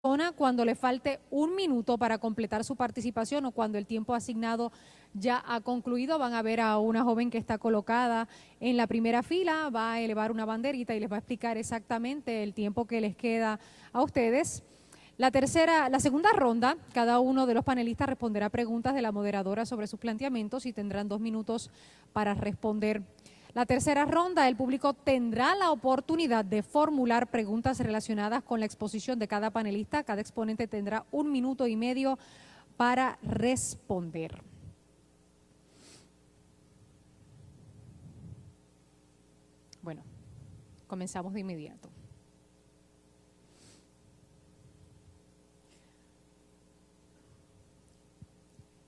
cuando le falte 1 minuto para completar su participación o cuando el tiempo asignado ya ha concluido, van a ver a una joven que está colocada en la primera fila, va a elevar una banderita y les va a explicar exactamente el tiempo que les queda a ustedes. La segunda ronda, cada uno de los panelistas responderá preguntas de la moderadora sobre sus planteamientos y tendrán 2 minutos para responder. La tercera ronda, el público tendrá la oportunidad de formular preguntas relacionadas con la exposición de cada panelista. Cada exponente tendrá 1 minuto y medio para responder. Bueno, comenzamos de inmediato.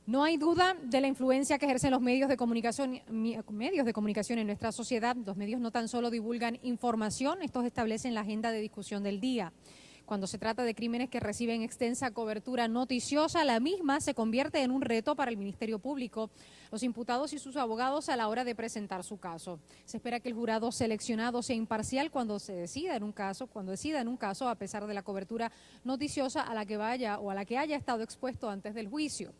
No hay duda de la influencia que ejercen los medios de comunicación en nuestra sociedad. Los medios no tan solo divulgan información, estos establecen la agenda de discusión del día. Cuando se trata de crímenes que reciben extensa cobertura noticiosa, la misma se convierte en un reto para el Ministerio Público, los imputados y sus abogados a la hora de presentar su caso. Se espera que el jurado seleccionado sea imparcial cuando decida en un caso, a pesar de la cobertura noticiosa a la que vaya o a la que haya estado expuesto antes del juicio.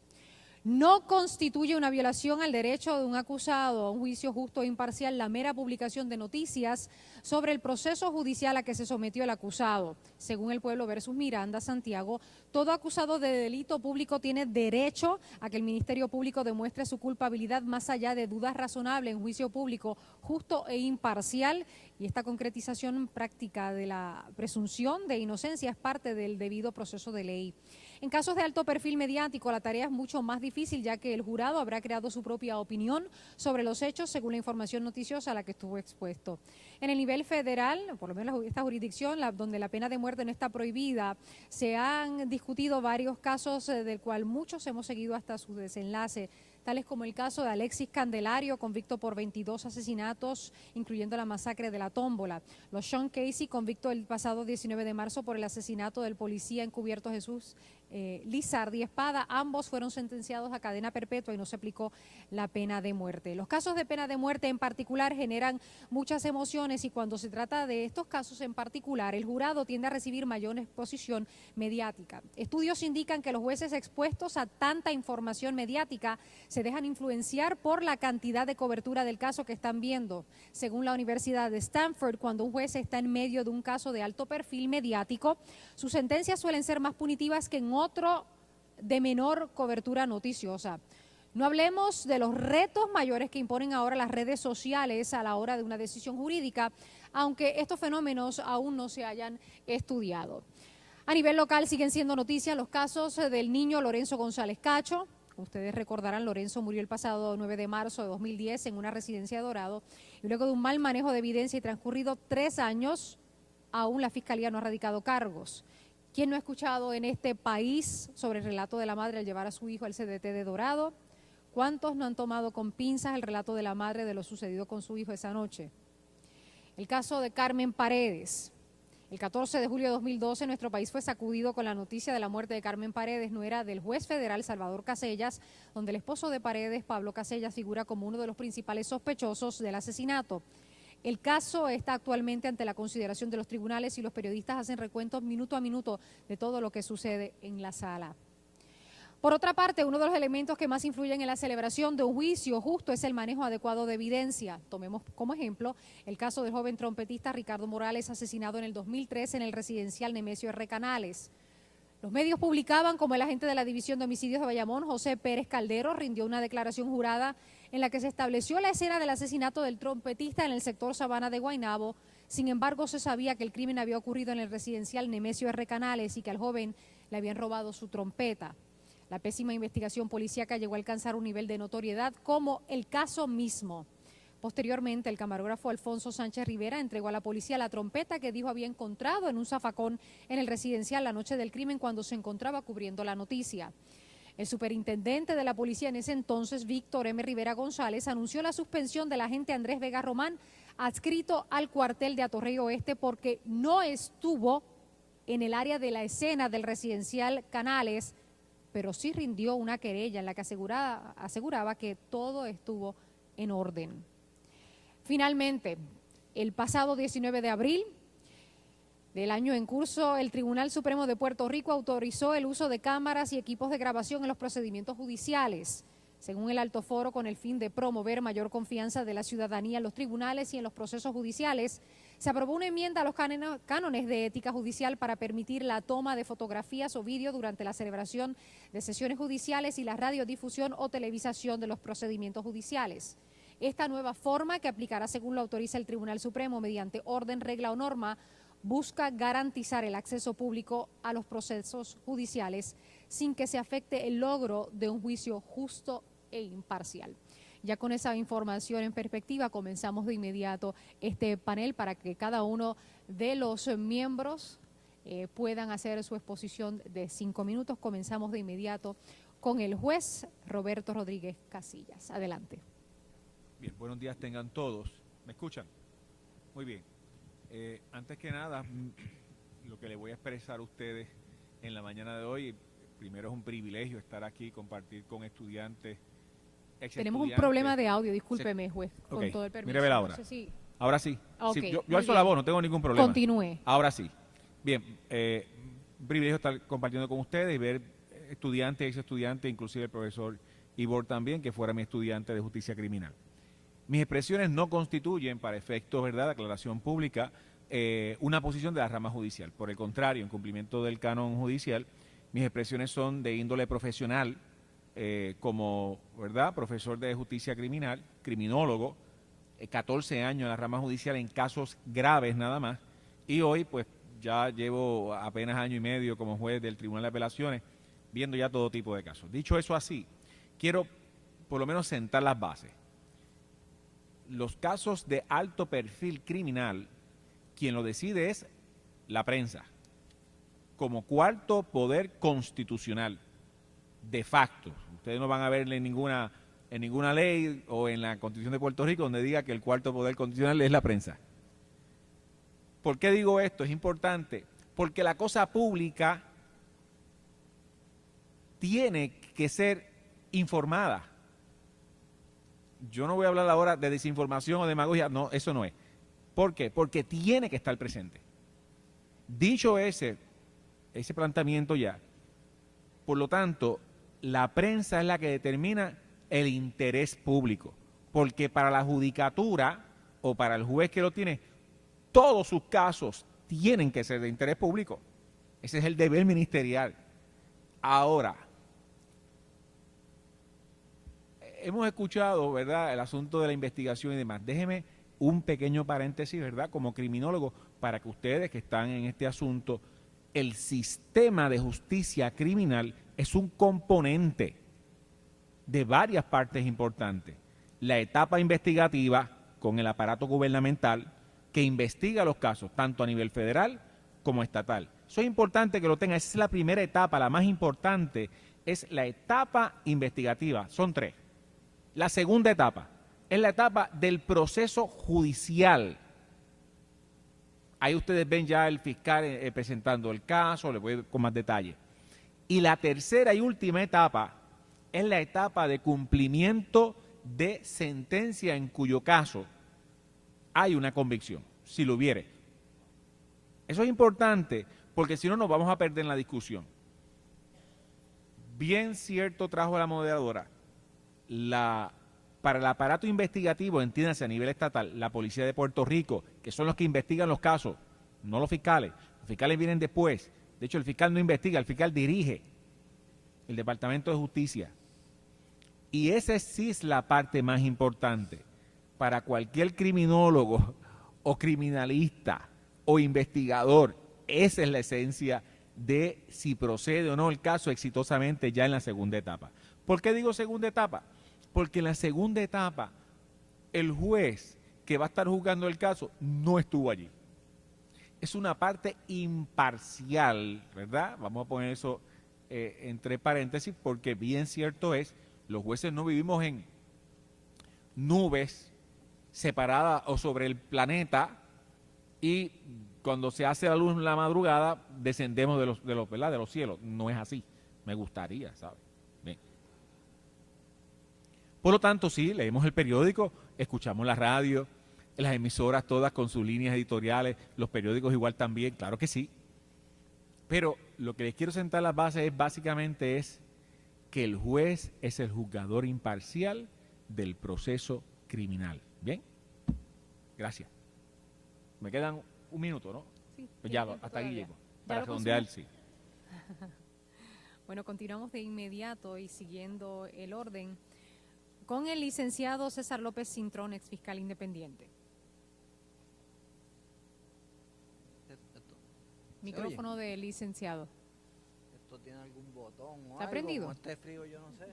No constituye una violación al derecho de un acusado a un juicio justo e imparcial la mera publicación de noticias sobre el proceso judicial a que se sometió el acusado. Según El Pueblo versus Miranda, Santiago, todo acusado de delito público tiene derecho a que el Ministerio Público demuestre su culpabilidad más allá de dudas razonables en juicio público justo e imparcial, y esta concretización práctica de la presunción de inocencia es parte del debido proceso de ley. En casos de alto perfil mediático, la tarea es mucho más difícil, ya que el jurado habrá creado su propia opinión sobre los hechos según la información noticiosa a la que estuvo expuesto. En el nivel federal, por lo menos esta jurisdicción, donde la pena de muerte no está prohibida, se han discutido varios casos del cual muchos hemos seguido hasta su desenlace, tales como el caso de Alexis Candelario, convicto por 22 asesinatos, incluyendo la masacre de la Tómbola. Los Sean Casey, convicto el pasado 19 de marzo por el asesinato del policía encubierto Jesús Lizardi Espada. Ambos fueron sentenciados a cadena perpetua y no se aplicó la pena de muerte. Los casos de pena de muerte en particular generan muchas emociones, y cuando se trata de estos casos en particular, el jurado tiende a recibir mayor exposición mediática. Estudios indican que los jueces expuestos a tanta información mediática se dejan influenciar por la cantidad de cobertura del caso que están viendo. Según la Universidad de Stanford, cuando un juez está en medio de un caso de alto perfil mediático, sus sentencias suelen ser más punitivas que en otro de menor cobertura noticiosa. No hablemos de los retos mayores que imponen ahora las redes sociales a la hora de una decisión jurídica, aunque estos fenómenos aún no se hayan estudiado. A nivel local siguen siendo noticias los casos del niño Lorenzo González Cacho. Ustedes recordarán, Lorenzo murió el pasado 9 de marzo de 2010 en una residencia de Dorado, y luego de un mal manejo de evidencia y transcurrido 3 años, aún la Fiscalía no ha radicado cargos. ¿Quién no ha escuchado en este país sobre el relato de la madre al llevar a su hijo al CDT de Dorado? ¿Cuántos no han tomado con pinzas el relato de la madre de lo sucedido con su hijo esa noche? El caso de Carmen Paredes. El 14 de julio de 2012, nuestro país fue sacudido con la noticia de la muerte de Carmen Paredes, nuera del juez federal Salvador Casellas, donde el esposo de Paredes, Pablo Casellas, figura como uno de los principales sospechosos del asesinato. El caso está actualmente ante la consideración de los tribunales y los periodistas hacen recuentos minuto a minuto de todo lo que sucede en la sala. Por otra parte, uno de los elementos que más influyen en la celebración de un juicio justo es el manejo adecuado de evidencia. Tomemos como ejemplo el caso del joven trompetista Ricardo Morales, asesinado en el 2003 en el residencial Nemesio R. Canales. Los medios publicaban como el agente de la División de Homicidios de Bayamón, José Pérez Caldero, rindió una declaración jurada en la que se estableció la escena del asesinato del trompetista en el sector Sabana de Guaynabo. Sin embargo, se sabía que el crimen había ocurrido en el residencial Nemesio R. Canales y que al joven le habían robado su trompeta. La pésima investigación policíaca llegó a alcanzar un nivel de notoriedad como el caso mismo. Posteriormente, el camarógrafo Alfonso Sánchez Rivera entregó a la policía la trompeta que dijo había encontrado en un zafacón en el residencial la noche del crimen cuando se encontraba cubriendo la noticia. El superintendente de la policía en ese entonces, Víctor M. Rivera González, anunció la suspensión del agente Andrés Vega Román, adscrito al cuartel de Atorrey Oeste, porque no estuvo en el área de la escena del residencial Canales, pero sí rindió una querella en la que aseguraba que todo estuvo en orden. Finalmente, el pasado 19 de abril, del año en curso, el Tribunal Supremo de Puerto Rico autorizó el uso de cámaras y equipos de grabación en los procedimientos judiciales, según el alto foro, con el fin de promover mayor confianza de la ciudadanía en los tribunales y en los procesos judiciales. Se aprobó una enmienda a los cánones de ética judicial para permitir la toma de fotografías o vídeo durante la celebración de sesiones judiciales y la radiodifusión o televisación de los procedimientos judiciales. Esta nueva forma, que aplicará según lo autoriza el Tribunal Supremo mediante orden, regla o norma, busca garantizar el acceso público a los procesos judiciales sin que se afecte el logro de un juicio justo e imparcial. Ya con esa información en perspectiva, comenzamos de inmediato este panel para que cada uno de los miembros puedan hacer su exposición de 5 minutos. Comenzamos de inmediato con el juez Roberto Rodríguez Casillas. Adelante. Bien, buenos días tengan todos. ¿Me escuchan? Muy bien. Antes que nada, lo que les voy a expresar a ustedes en la mañana de hoy, primero es un privilegio estar aquí y compartir con estudiantes. Tenemos un problema de audio, discúlpeme, juez, con okay. todo el permiso. Mire, ahora. No sé si... Ahora sí. Okay, sí yo alzo la voz, no tengo ningún problema. Continúe. Ahora sí. Bien, un privilegio estar compartiendo con ustedes y ver estudiantes, ex estudiantes, inclusive el profesor Ibor también, que fuera mi estudiante de justicia criminal. Mis expresiones no constituyen, para efectos, ¿verdad?, de aclaración pública, una posición de la rama judicial. Por el contrario, en cumplimiento del canon judicial, mis expresiones son de índole profesional, como, ¿verdad?, profesor de justicia criminal, criminólogo, 14 años en la rama judicial en casos graves nada más, y hoy, pues, ya llevo apenas año y medio como juez del Tribunal de Apelaciones, viendo ya todo tipo de casos. Dicho eso así, quiero por lo menos sentar las bases. Los casos de alto perfil criminal, quien lo decide es la prensa, como cuarto poder constitucional, de facto. Ustedes no van a ver en ninguna ley o en la Constitución de Puerto Rico donde diga que el cuarto poder constitucional es la prensa. ¿Por qué digo esto? Es importante, porque la cosa pública tiene que ser informada. Yo no voy a hablar ahora de desinformación o demagogia, no, eso no es. ¿Por qué? Porque tiene que estar presente. Dicho ese planteamiento ya, por lo tanto, la prensa es la que determina el interés público, porque para la judicatura o para el juez que lo tiene, todos sus casos tienen que ser de interés público. Ese es el deber ministerial. Ahora, hemos escuchado, ¿verdad?, el asunto de la investigación y demás. Déjeme un pequeño paréntesis, ¿verdad?, como criminólogo, para que ustedes que están en este asunto, el sistema de justicia criminal es un componente de varias partes importantes. La etapa investigativa con el aparato gubernamental que investiga los casos, tanto a nivel federal como estatal. Eso es importante que lo tengan. Esa es la primera etapa, la más importante, es la etapa investigativa. Son 3. La segunda etapa es la etapa del proceso judicial. Ahí ustedes ven ya el fiscal presentando el caso, les voy con más detalle. Y la tercera y última etapa es la etapa de cumplimiento de sentencia en cuyo caso hay una convicción, si lo hubiere. Eso es importante porque si no nos vamos a perder en la discusión. Bien cierto trajo la moderadora, para el aparato investigativo, entiéndase a nivel estatal, la Policía de Puerto Rico, que son los que investigan los casos, no los fiscales. Los fiscales vienen después. De hecho, el fiscal no investiga, el fiscal dirige el Departamento de Justicia. Y esa sí es la parte más importante. Para cualquier criminólogo o criminalista o investigador, esa es la esencia de si procede o no el caso exitosamente ya en la segunda etapa. ¿Por qué digo segunda etapa? Porque en la segunda etapa el juez que va a estar juzgando el caso no estuvo allí. Es una parte imparcial, ¿verdad? Vamos a poner eso entre paréntesis porque bien cierto es, los jueces no vivimos en nubes separadas o sobre el planeta y cuando se hace la luz en la madrugada descendemos de los cielos. No es así. Me gustaría, ¿sabes? Bien. Por lo tanto, sí, leemos el periódico, escuchamos la radio, las emisoras todas con sus líneas editoriales, los periódicos igual también, claro que sí. Pero lo que les quiero sentar las bases es básicamente es que el juez es el juzgador imparcial del proceso criminal. ¿Bien? Gracias. Me quedan un minuto, ¿no? Sí, Pues ya, tiene tiempo hasta aquí todavía. llego. ¿Ya Para lo redondear, consumió? sí. Bueno, continuamos de inmediato y siguiendo el orden con el licenciado César López Cintrón, ex fiscal independiente. Micrófono del licenciado. ¿Esto tiene algún botón o ¿Está algo? prendido? Como esté frío, yo no sé.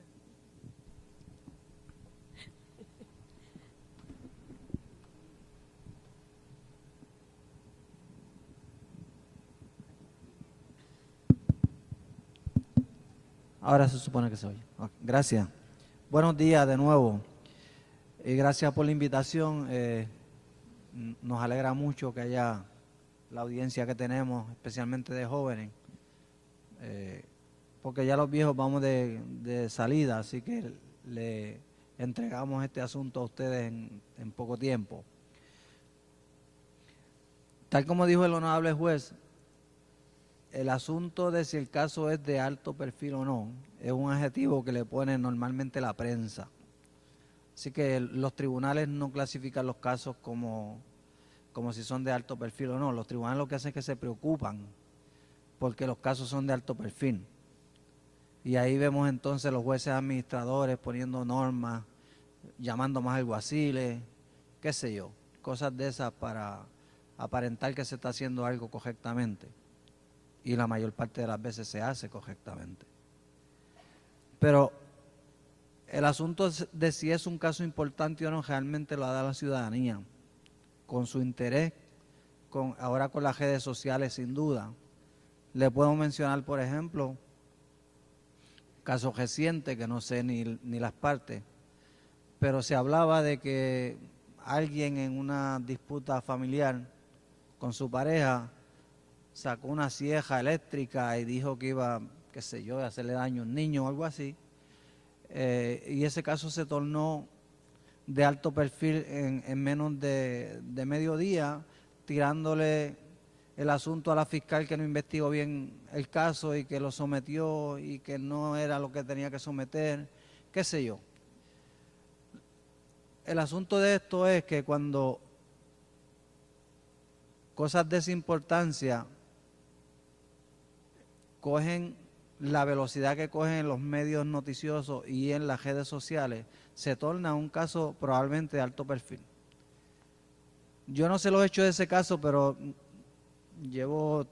Ahora se supone que se oye. Ok, gracias. Buenos días de nuevo. Y gracias por la invitación. Nos alegra mucho que haya la audiencia que tenemos, especialmente de jóvenes. Porque ya los viejos vamos de salida, así que le entregamos este asunto a ustedes en poco tiempo. Tal como dijo el honorable juez, el asunto de si el caso es de alto perfil o no es un adjetivo que le pone normalmente la prensa. Así que los tribunales no clasifican los casos como si son de alto perfil o no. Los tribunales lo que hacen es que se preocupan porque los casos son de alto perfil. Y ahí vemos entonces los jueces administradores poniendo normas, llamando más alguaciles, qué sé yo, cosas de esas para aparentar que se está haciendo algo correctamente. Y la mayor parte de las veces se hace correctamente. Pero el asunto de si es un caso importante o no realmente lo da la ciudadanía, con su interés, ahora con las redes sociales sin duda. Le puedo mencionar, por ejemplo, casos recientes que no sé ni las partes, pero se hablaba de que alguien en una disputa familiar con su pareja sacó una sierra eléctrica y dijo que iba, qué sé yo, a hacerle daño a un niño o algo así. Y ese caso se tornó de alto perfil en menos de medio día, tirándole el asunto a la fiscal que no investigó bien el caso y que lo sometió y que no era lo que tenía que someter, qué sé yo. El asunto de esto es que cuando cosas de esa importancia cogen la velocidad que cogen en los medios noticiosos y en las redes sociales, se torna un caso probablemente de alto perfil. Yo no sé los hechos de ese caso, pero llevo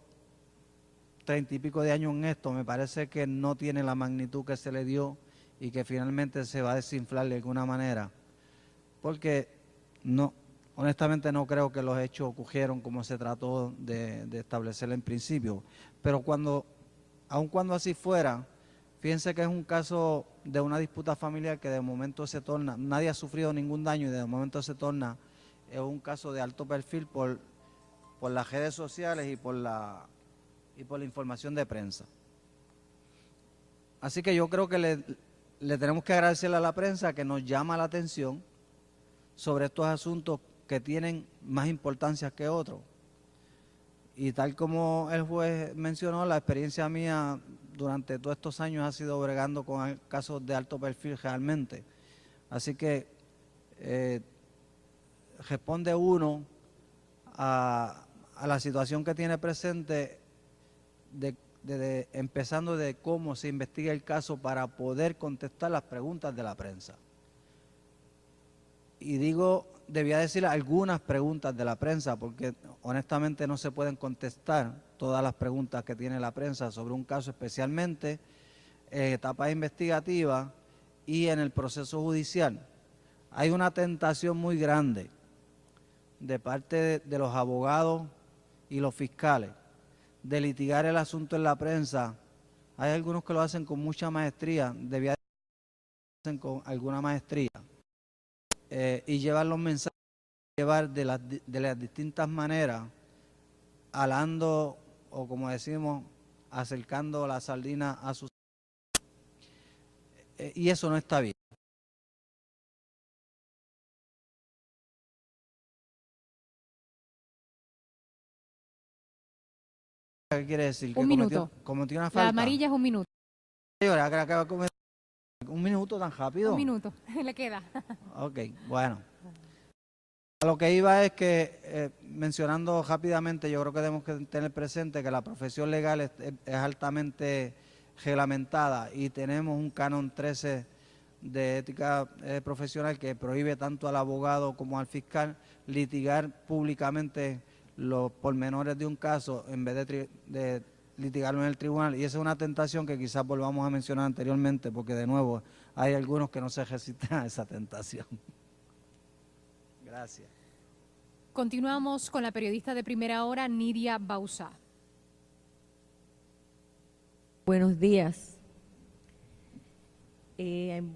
30 y pico de años en esto, me parece que no tiene la magnitud que se le dio y que finalmente se va a desinflar de alguna manera, porque no, honestamente no creo que los hechos ocurrieron como se trató de establecer en principio, pero aun cuando así fuera, fíjense que es un caso de una disputa familiar que de momento se torna, nadie ha sufrido ningún daño y de momento se torna un caso de alto perfil por las redes sociales y por la información de prensa. Así que yo creo que le tenemos que agradecerle a la prensa que nos llama la atención sobre estos asuntos que tienen más importancia que otros. Y tal como el juez mencionó, la experiencia mía durante todos estos años ha sido bregando con casos de alto perfil realmente. Así que responde uno a la situación que tiene presente, empezando de cómo se investiga el caso para poder contestar las preguntas de la prensa. Y debía decir algunas preguntas de la prensa, porque honestamente no se pueden contestar todas las preguntas que tiene la prensa sobre un caso, especialmente en etapas investigativas y en el proceso judicial. Hay una tentación muy grande de parte de los abogados y los fiscales de litigar el asunto en la prensa. Hay algunos que lo hacen con mucha maestría, debía hacer con alguna maestría, y llevar los mensajes, llevar de las distintas maneras, alando o como decimos, acercando la sardina a sus... y eso no está bien. ¿Qué quiere decir? Un minuto. Cometió una La falta. amarilla es un minuto. Ahora que acaba de cometer un minuto tan rápido. Un minuto, le queda. Ok, bueno. A lo que iba es que, mencionando rápidamente, yo creo que tenemos que tener presente que la profesión legal es altamente reglamentada y tenemos un canon 13 de ética profesional que prohíbe tanto al abogado como al fiscal litigar públicamente los pormenores de un caso en vez de litigarlo en el tribunal, y esa es una tentación que quizás volvamos a mencionar anteriormente, porque de nuevo hay algunos que no se resisten a esa tentación. Gracias. Continuamos con la periodista de Primera Hora, Nidia Bauzá. Buenos días.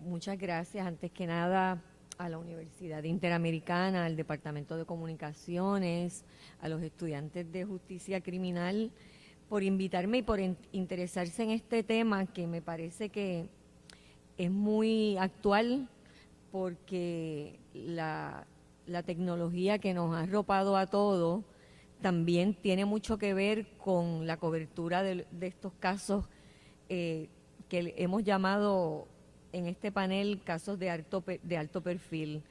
Muchas gracias, antes que nada, a la Universidad Interamericana, al Departamento de Comunicaciones, a los estudiantes de Justicia Criminal, por invitarme y por interesarse en este tema que me parece que es muy actual, porque la tecnología que nos ha arropado a todos también tiene mucho que ver con la cobertura de estos casos que hemos llamado en este panel casos de alto perfil.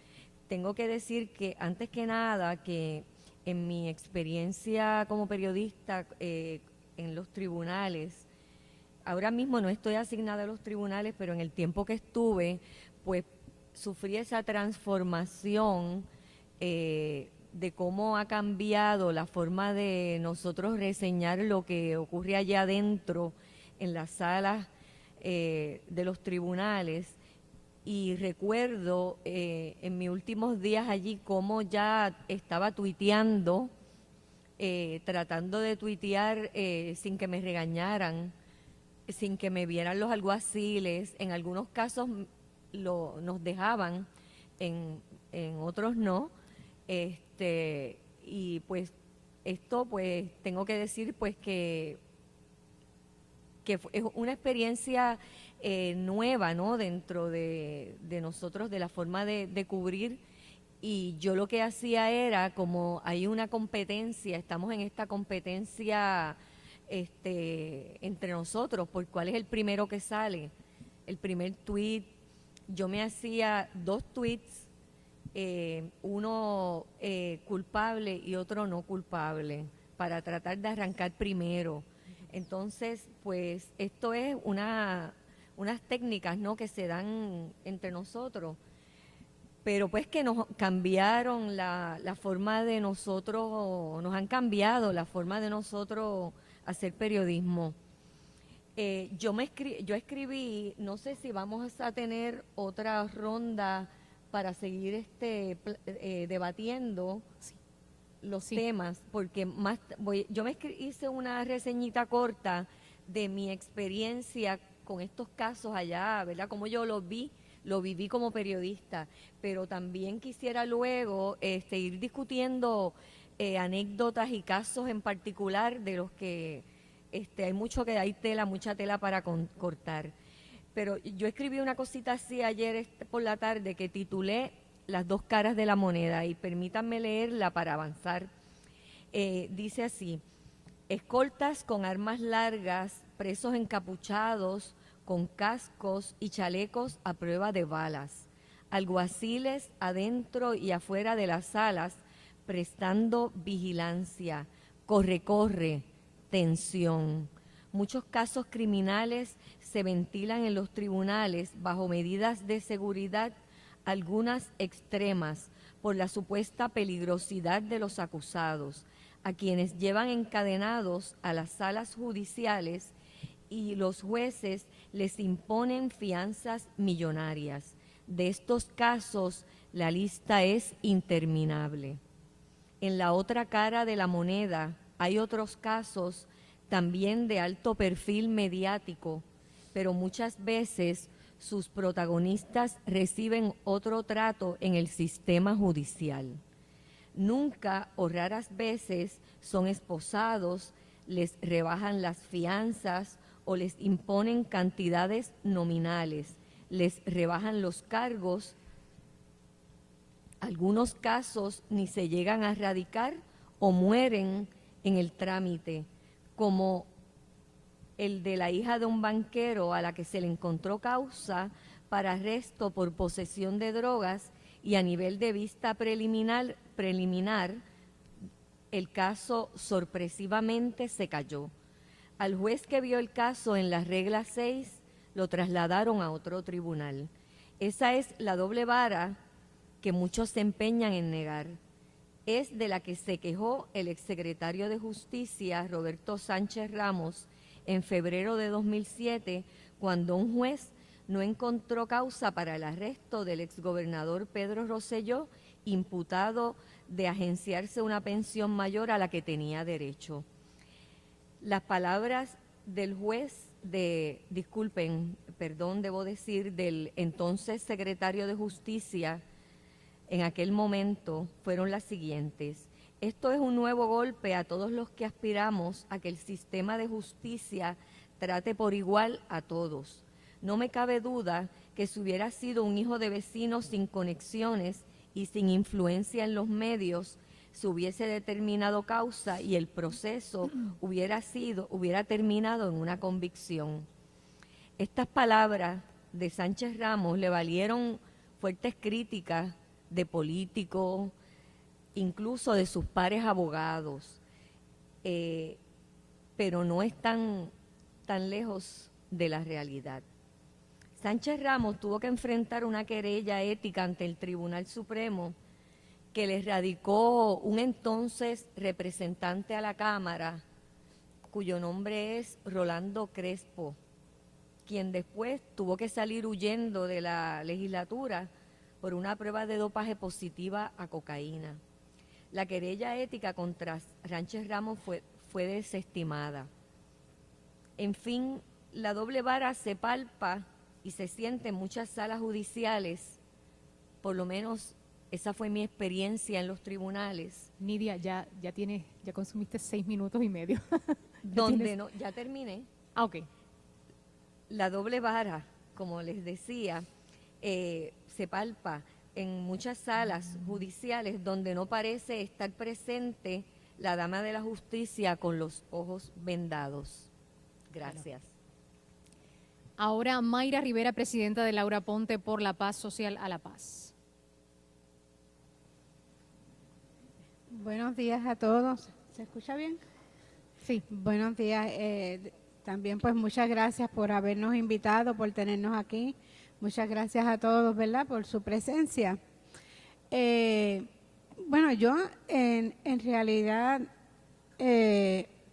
Tengo que decir que antes que nada que en mi experiencia como periodista en los tribunales, ahora mismo no estoy asignada a los tribunales, pero en el tiempo que estuve, pues sufrí esa transformación de cómo ha cambiado la forma de nosotros reseñar lo que ocurre allá adentro en las salas de los tribunales. Y recuerdo en mis últimos días allí cómo ya estaba tuiteando, tratando de tuitear sin que me regañaran, sin que me vieran los alguaciles. En algunos casos nos dejaban, en otros no. Y pues esto, pues tengo que decir pues que es una experiencia nueva, ¿no?, dentro de nosotros, de la forma de cubrir. Y yo lo que hacía era, como hay una competencia, estamos en esta competencia entre nosotros, por cuál es el primero que sale, el primer tweet. Yo me hacía 2 tweets, uno culpable y otro no culpable, para tratar de arrancar primero. Entonces, pues esto es unas técnicas, ¿no?, que se dan entre nosotros, pero pues que nos cambiaron la forma de nosotros, nos han cambiado la forma de nosotros hacer periodismo. Yo escribí, no sé si vamos a tener otra ronda para seguir debatiendo los temas, porque yo hice una reseñita corta de mi experiencia con estos casos allá, ¿verdad? Como yo lo viví como periodista, pero también quisiera luego ir discutiendo anécdotas y casos en particular de los que hay mucha tela para cortar. Pero yo escribí una cosita así ayer por la tarde que titulé Las 2 caras de la moneda, y permítanme leerla para avanzar. Dice así: escoltas con armas largas, presos encapuchados, con cascos y chalecos a prueba de balas, alguaciles adentro y afuera de las salas prestando vigilancia, corre, tensión. Muchos casos criminales se ventilan en los tribunales bajo medidas de seguridad, algunas extremas, por la supuesta peligrosidad de los acusados, a quienes llevan encadenados a las salas judiciales, y los jueces les imponen fianzas millonarias. De estos casos, la lista es interminable. En la otra cara de la moneda hay otros casos también de alto perfil mediático, pero muchas veces sus protagonistas reciben otro trato en el sistema judicial. Nunca o raras veces son esposados, les rebajan las fianzas o les imponen cantidades nominales, les rebajan los cargos. Algunos casos ni se llegan a radicar o mueren en el trámite, como el de la hija de un banquero a la que se le encontró causa para arresto por posesión de drogas, y a nivel de vista preliminar, el caso sorpresivamente se cayó. Al juez que vio el caso en la regla 6 lo trasladaron a otro tribunal. Esa es la doble vara que muchos se empeñan en negar. Es de la que se quejó el exsecretario de Justicia, Roberto Sánchez Ramos, en febrero de 2007, cuando un juez no encontró causa para el arresto del exgobernador Pedro Rosselló, imputado de agenciarse una pensión mayor a la que tenía derecho. Las palabras del juez, del entonces secretario de Justicia en aquel momento fueron las siguientes: esto es un nuevo golpe a todos los que aspiramos a que el sistema de justicia trate por igual a todos. No me cabe duda que si hubiera sido un hijo de vecino sin conexiones y sin influencia en los medios, se hubiese determinado causa y el proceso hubiera terminado en una convicción. Estas palabras de Sánchez Ramos le valieron fuertes críticas de políticos, incluso de sus pares abogados, pero no están tan lejos de la realidad. Sánchez Ramos tuvo que enfrentar una querella ética ante el Tribunal Supremo que le radicó un entonces representante a la Cámara, cuyo nombre es Rolando Crespo, quien después tuvo que salir huyendo de la legislatura por una prueba de dopaje positiva a cocaína. La querella ética contra Sánchez Ramos fue desestimada. En fin, la doble vara se palpa y se siente en muchas salas judiciales, por lo menos esa fue mi experiencia en los tribunales. Nidia, ya consumiste 6 minutos y medio. Ya terminé. Ah, ok. La doble vara, como les decía, se palpa en muchas salas judiciales donde no parece estar presente la dama de la justicia con los ojos vendados. Gracias. Ahora Mayra Rivera, presidenta de Laura Ponte por la Paz Social a la Paz. Buenos días a todos. ¿Se escucha bien? Sí. Buenos días. También pues muchas gracias por habernos invitado, por tenernos aquí. Muchas gracias a todos, ¿verdad?, por su presencia. Bueno, yo en realidad,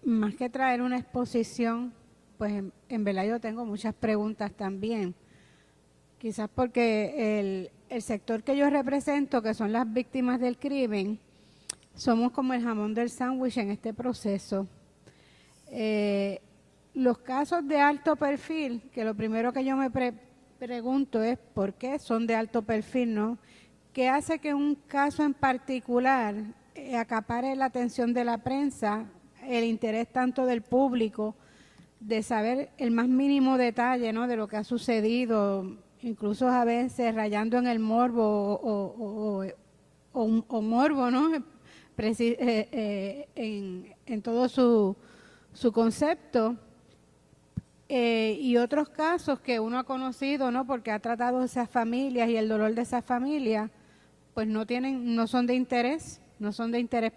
más que traer una exposición, pues en verdad yo tengo muchas preguntas también. Quizás porque el sector que yo represento, que son las víctimas del crimen, somos como el jamón del sándwich en este proceso. Los casos de alto perfil, que lo primero que yo me pregunto es por qué son de alto perfil, ¿no? ¿Qué hace que un caso en particular acapare la atención de la prensa, el interés tanto del público, de saber el más mínimo detalle, ¿no?, de lo que ha sucedido, incluso a veces rayando en el morbo o morbo, ¿no?, en todo su concepto, y otros casos que uno ha conocido, ¿no?, porque ha tratado esas familias y el dolor de esas familias, pues no son de interés,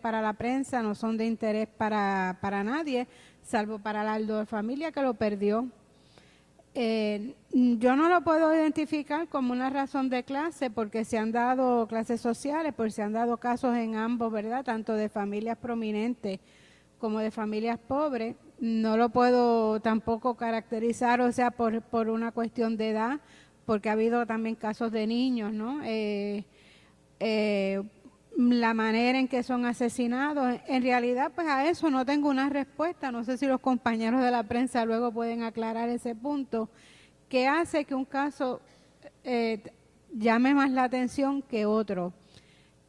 para la prensa, no son de interés para nadie, salvo para la familia que lo perdió. Yo no lo puedo identificar como una razón de clase, porque se han dado clases sociales, porque se han dado casos en ambos, ¿verdad?, tanto de familias prominentes como de familias pobres. No lo puedo tampoco caracterizar, o sea, por una cuestión de edad, porque ha habido también casos de niños, ¿no? La manera en que son asesinados, en realidad pues a eso no tengo una respuesta. No sé si los compañeros de la prensa luego pueden aclarar ese punto, que hace que un caso llame más la atención que otro.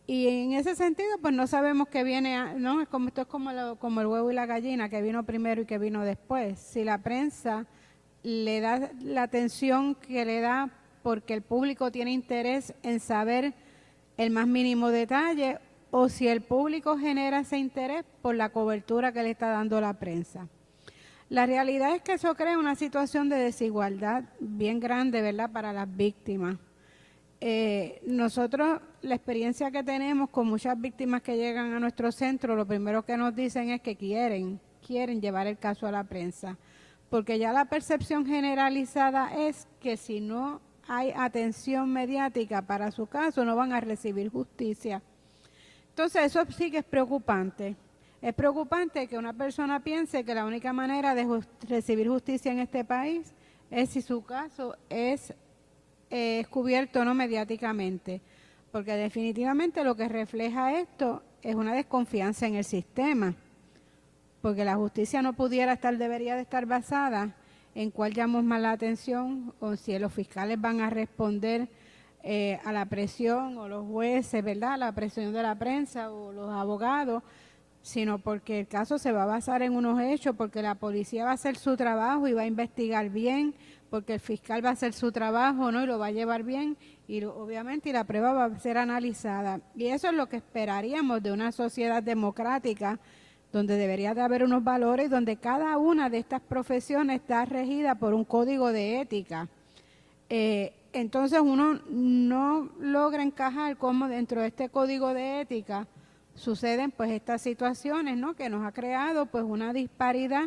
Y en ese sentido pues no sabemos qué viene, ¿no? Esto es como el huevo y la gallina, que vino primero y que vino después. Si la prensa le da la atención que le da porque el público tiene interés en saber el más mínimo detalle, o si el público genera ese interés por la cobertura que le está dando la prensa. La realidad es que eso crea una situación de desigualdad bien grande, ¿verdad?, para las víctimas. Nosotros, la experiencia que tenemos con muchas víctimas que llegan a nuestro centro, lo primero que nos dicen es que quieren llevar el caso a la prensa, porque ya la percepción generalizada es que si no hay atención mediática para su caso, no van a recibir justicia. Entonces, eso sí que es preocupante. Es preocupante que una persona piense que la única manera de recibir justicia en este país es si su caso es cubierto no mediáticamente, porque definitivamente lo que refleja esto es una desconfianza en el sistema, porque la justicia no debería de estar basada en cuál llamamos más la atención o si los fiscales van a responder a la presión o los jueces, ¿verdad?, la presión de la prensa o los abogados, sino porque el caso se va a basar en unos hechos, porque la policía va a hacer su trabajo y va a investigar bien, porque el fiscal va a hacer su trabajo, ¿no?, y lo va a llevar bien, y obviamente y la prueba va a ser analizada. Y eso es lo que esperaríamos de una sociedad democrática, donde debería de haber unos valores, donde cada una de estas profesiones está regida por un código de ética. Entonces uno no logra encajar cómo dentro de este código de ética suceden pues estas situaciones, ¿no?, que nos ha creado pues una disparidad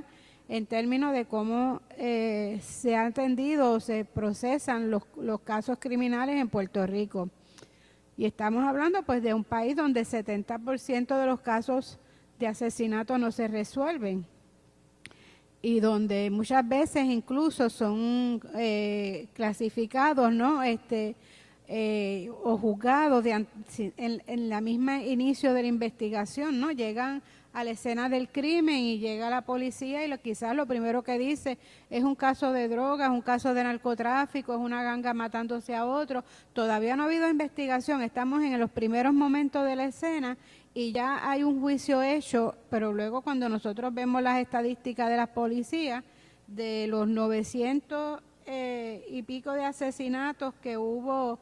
en términos de cómo se han atendido o se procesan los casos criminales en Puerto Rico. Y estamos hablando pues de un país donde el 70% de los casos de asesinato no se resuelven y donde muchas veces incluso son clasificados, ¿no?, o juzgados en la misma inicio de la investigación, ¿no? Llegan a la escena del crimen y llega la policía y quizás lo primero que dice es un caso de drogas, un caso de narcotráfico, es una ganga matándose a otro. Todavía no ha habido investigación, estamos en los primeros momentos de la escena y ya hay un juicio hecho, pero luego cuando nosotros vemos las estadísticas de las policías, de los 900 y pico de asesinatos que hubo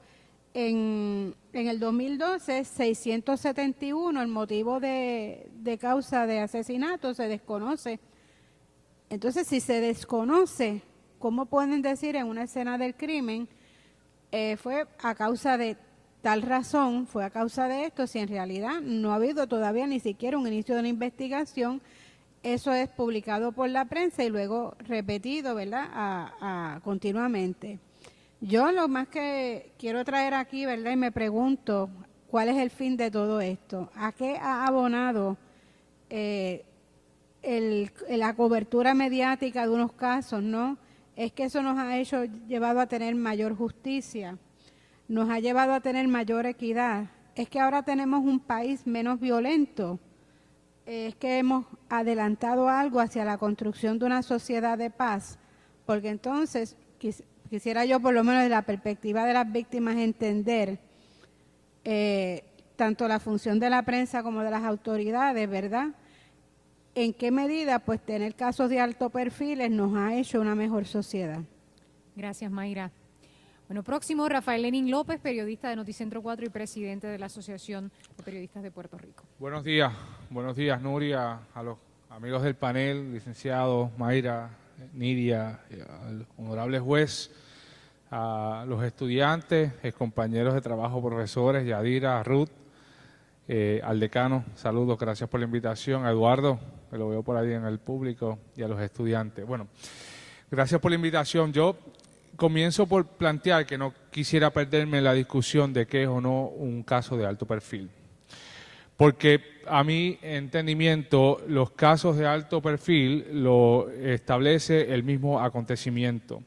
en el 2012, 671, el motivo de causa de asesinato se desconoce. Entonces, si se desconoce, ¿cómo pueden decir en una escena del crimen fue a causa de tal razón, fue a causa de esto, si en realidad no ha habido todavía ni siquiera un inicio de una investigación? Eso es publicado por la prensa y luego repetido, ¿verdad?, continuamente. Yo lo más que quiero traer aquí, ¿verdad?, y me pregunto, ¿cuál es el fin de todo esto? ¿A qué ha abonado la cobertura mediática de unos casos, no? Es que eso nos ha llevado a tener mayor justicia, nos ha llevado a tener mayor equidad. Es que ahora tenemos un país menos violento. Es que hemos adelantado algo hacia la construcción de una sociedad de paz, porque entonces quisiera yo, por lo menos de la perspectiva de las víctimas, entender tanto la función de la prensa como de las autoridades, ¿verdad? En qué medida pues tener casos de alto perfil nos ha hecho una mejor sociedad. Gracias, Mayra. Bueno, próximo, Rafael Lenín López, periodista de Noticentro 4 y presidente de la Asociación de Periodistas de Puerto Rico. Buenos días, Nuria, a los amigos del panel, licenciados Mayra, Nidia, al honorable juez, a los estudiantes, compañeros de trabajo, profesores, Yadira, Ruth, al decano, saludos, gracias por la invitación, a Eduardo, que lo veo por ahí en el público, y a los estudiantes. Bueno, gracias por la invitación. Yo comienzo por plantear que no quisiera perderme en la discusión de qué es o no un caso de alto perfil. Porque a mi entendimiento, los casos de alto perfil lo establece el mismo acontecimiento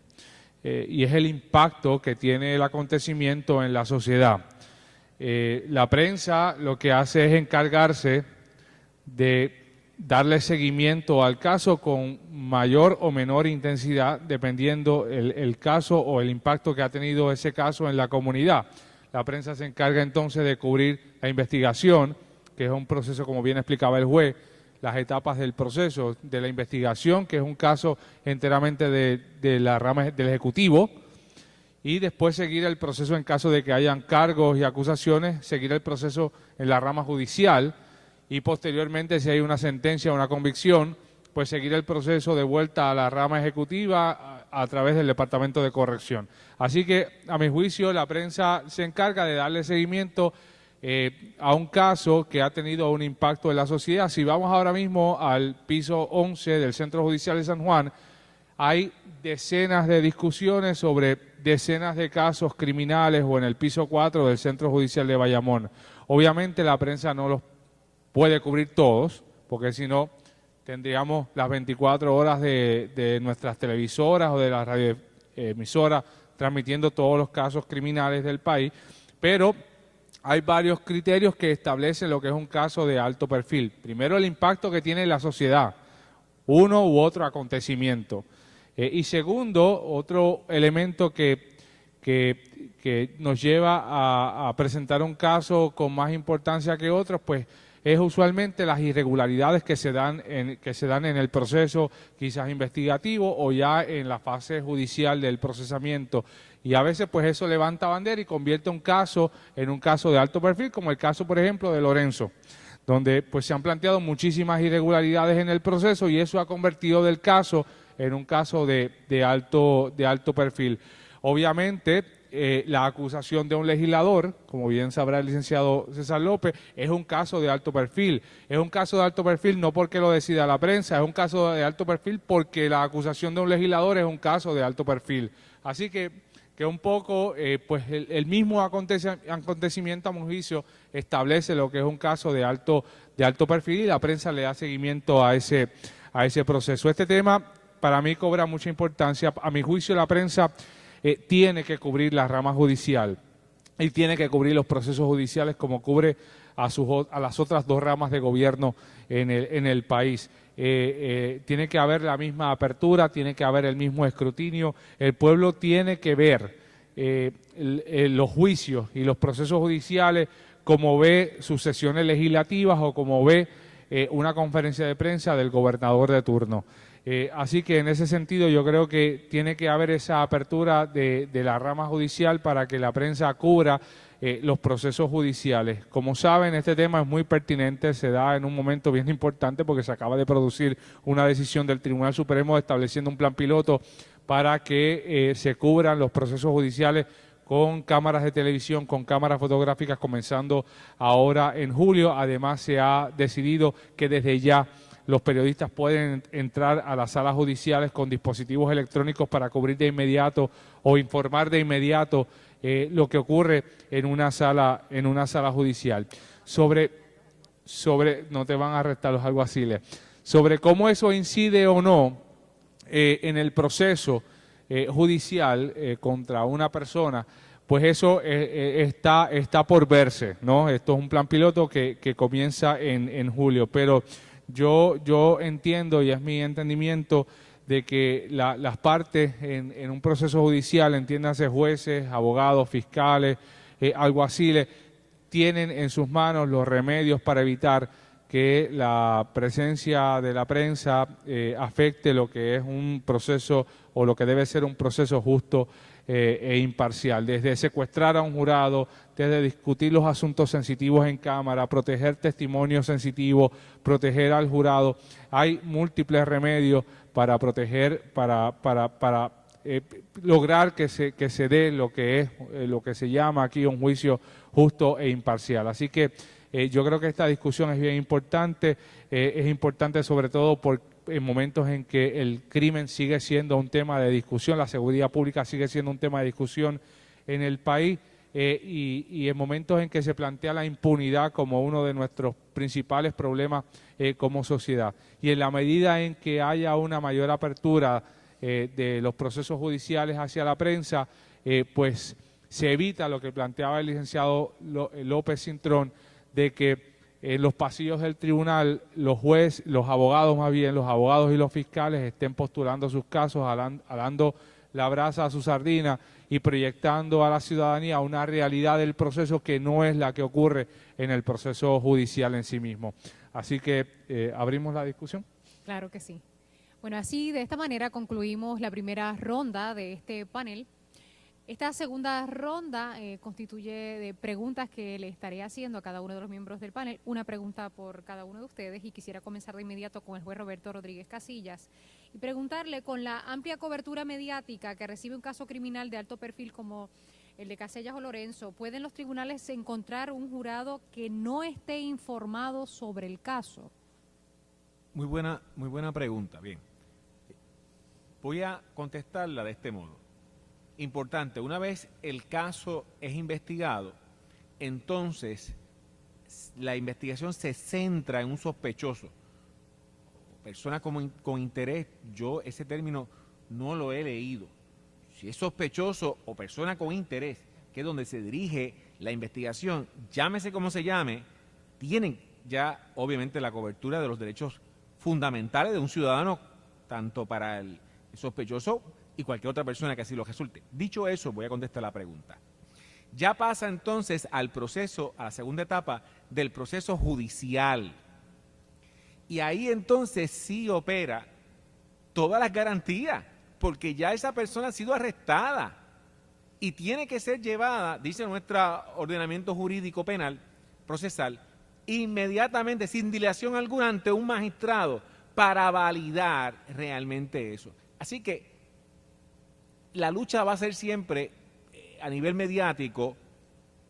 y es el impacto que tiene el acontecimiento en la sociedad. La prensa lo que hace es encargarse de darle seguimiento al caso con mayor o menor intensidad, dependiendo el caso o el impacto que ha tenido ese caso en la comunidad. La prensa se encarga entonces de cubrir la investigación, que es un proceso, como bien explicaba el juez, las etapas del proceso de la investigación, que es un caso enteramente de la rama del Ejecutivo, y después seguir el proceso en caso de que hayan cargos y acusaciones, seguir el proceso en la rama judicial, y posteriormente, si hay una sentencia o una convicción, pues seguir el proceso de vuelta a la rama ejecutiva a través del Departamento de Corrección. Así que, a mi juicio, la prensa se encarga de darle seguimiento a un caso que ha tenido un impacto en la sociedad. Si vamos ahora mismo al piso 11 del Centro Judicial de San Juan, hay decenas de discusiones sobre decenas de casos criminales, o en el piso 4 del Centro Judicial de Bayamón. Obviamente la prensa no los puede cubrir todos, porque si no tendríamos las 24 horas de nuestras televisoras o de las radioemisoras transmitiendo todos los casos criminales del país, pero hay varios criterios que establecen lo que es un caso de alto perfil. Primero, el impacto que tiene en la sociedad, uno u otro acontecimiento. Y segundo, otro elemento que nos lleva a presentar un caso con más importancia que otros, pues es usualmente las irregularidades que se dan en el proceso, quizás investigativo o ya en la fase judicial del procesamiento. Y a veces pues eso levanta bandera y convierte un caso en un caso de alto perfil, como el caso, por ejemplo, de Lorenzo, donde pues se han planteado muchísimas irregularidades en el proceso y eso ha convertido del caso en un caso de alto perfil. Obviamente, la acusación de un legislador, como bien sabrá el licenciado César López, es un caso de alto perfil. Es un caso de alto perfil no porque lo decida la prensa, es un caso de alto perfil porque la acusación de un legislador es un caso de alto perfil. Así que un poco, pues el mismo acontecimiento, a mi juicio, establece lo que es un caso de alto perfil y la prensa le da seguimiento a ese proceso. Este tema para mí cobra mucha importancia. A mi juicio, la prensa tiene que cubrir la rama judicial y tiene que cubrir los procesos judiciales como cubre a las otras dos ramas de gobierno en el país. Tiene que haber la misma apertura, tiene que haber el mismo escrutinio. El pueblo tiene que ver los juicios y los procesos judiciales como ve sus sesiones legislativas o como ve una conferencia de prensa del gobernador de turno. Así que en ese sentido yo creo que tiene que haber esa apertura de la rama judicial para que la prensa cubra los procesos judiciales. Como saben, este tema es muy pertinente, se da en un momento bien importante porque se acaba de producir una decisión del Tribunal Supremo estableciendo un plan piloto para que se cubran los procesos judiciales con cámaras de televisión, con cámaras fotográficas, comenzando ahora en julio. Además, se ha decidido que desde ya los periodistas pueden entrar a las salas judiciales con dispositivos electrónicos para cubrir de inmediato o informar de inmediato lo que ocurre en una sala judicial. No te van a arrestar los alguaciles. Sobre cómo eso incide o no en el proceso judicial contra una persona, pues eso está por verse, ¿no? Esto es un plan piloto que comienza en julio, pero yo entiendo, y es mi entendimiento, de que las partes en un proceso judicial, entiéndase jueces, abogados, fiscales, alguaciles, tienen en sus manos los remedios para evitar que la presencia de la prensa afecte lo que es un proceso o lo que debe ser un proceso justo e imparcial, desde secuestrar a un jurado, desde discutir los asuntos sensitivos en cámara, proteger testimonios sensitivos, proteger al jurado. Hay múltiples remedios para proteger, para lograr que se dé lo que se llama aquí un juicio justo e imparcial. Así que yo creo que esta discusión es bien importante, es importante sobre todo en momentos en que el crimen sigue siendo un tema de discusión, la seguridad pública sigue siendo un tema de discusión en el país y en momentos en que se plantea la impunidad como uno de nuestros principales problemas como sociedad. Y en la medida en que haya una mayor apertura de los procesos judiciales hacia la prensa, pues se evita lo que planteaba el licenciado López Cintrón, de que en los pasillos del tribunal los abogados y los fiscales estén postulando sus casos, alando la brasa a su sardina y proyectando a la ciudadanía una realidad del proceso que no es la que ocurre en el proceso judicial en sí mismo. Así que abrimos la discusión. Claro que sí. Bueno, así de esta manera concluimos la primera ronda de este panel. Esta segunda ronda constituye de preguntas que le estaré haciendo a cada uno de los miembros del panel, una pregunta por cada uno de ustedes, y quisiera comenzar de inmediato con el juez Roberto Rodríguez Casillas y preguntarle, con la amplia cobertura mediática que recibe un caso criminal de alto perfil como el de Casellas o Lorenzo, ¿pueden los tribunales encontrar un jurado que no esté informado sobre el caso? Muy buena pregunta. Bien, voy a contestarla de este modo. Importante, una vez el caso es investigado, entonces la investigación se centra en un sospechoso, persona con interés. Yo ese término no lo he leído. Si es sospechoso o persona con interés, que es donde se dirige la investigación, llámese como se llame, tienen ya obviamente la cobertura de los derechos fundamentales de un ciudadano, tanto para el sospechoso y cualquier otra persona que así lo resulte. Dicho eso, voy a contestar la pregunta. Ya pasa entonces al proceso, a la segunda etapa del proceso judicial. Y ahí entonces sí opera todas las garantías, porque ya esa persona ha sido arrestada y tiene que ser llevada, dice nuestro ordenamiento jurídico penal, procesal, inmediatamente, sin dilación alguna, ante un magistrado para validar realmente eso. Así que la lucha va a ser siempre a nivel mediático,